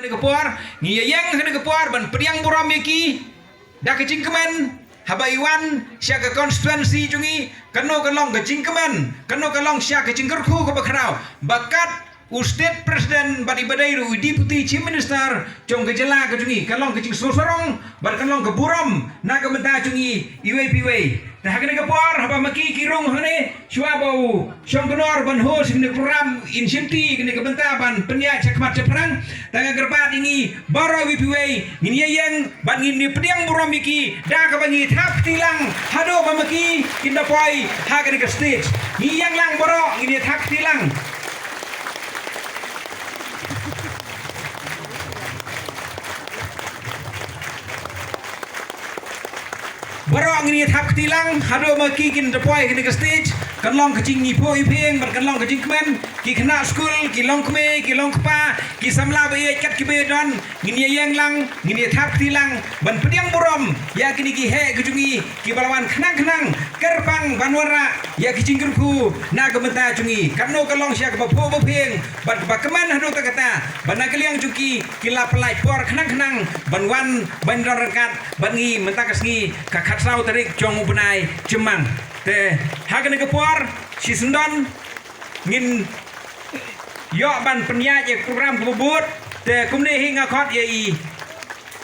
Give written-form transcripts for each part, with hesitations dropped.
kena kepuar ngi yang kena kepuar ban priang buram yaki dak cingkeman haba iwan sia ke konstituensi jungi kano kalong ke cingkeman kano kalong sia ke cingkerku ke bakrau bakat Ustad Presiden badi badairu Deputy Chief Minister jong kejela ke jungi kalong ke cing sorong bar kalong ke buram na ke benta jungi iwe piwe dah kena kepuar haba maki kirung hane syuabau syong kenor ban hos kena program insinti kena ke benta ban penya cakmat ceprang tanga gerbat ini baro wipiwe ngini yang ban ngini pediang buram iki dah ke bangi tap tilang hado bamaki kinda poi ha kena ke stage ngi yang lang baro ngini tap tilang Barang ini thap tilang hado maki kin deploy kini ke stage kan long kecing ni poi peng bar kan long kecing kemen ki kena school ki long keme ki long kpa ki samla be kat ki be don ngini yang lang ngini thap tilang ban pediang burom ya kini ki he kujungi ki balawan kenang kerbang banwara ya ki cingkurku na ke menta jungi kano kalong sia ke bapo peng ban ke keman hado ta kata ban kaliang juki ki la pelai por kenang banwan ban rekat ban ngi menta kasngi ka sau tarik jong benai jemang te hagen ke puar si sendon ngin yo ban penya je program kubut te kumne hinga khot ye i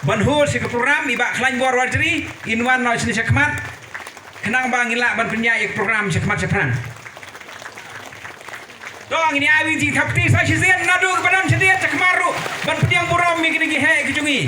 ban ho si ke program i ba khlain bor wajri inwan no sini sakmat kenang bang ila ban penya je program sakmat seprang dong ini awi ti thapti sa si zen nadu ke padam sedia sakmaru ban pediang buram mi kini he kejungi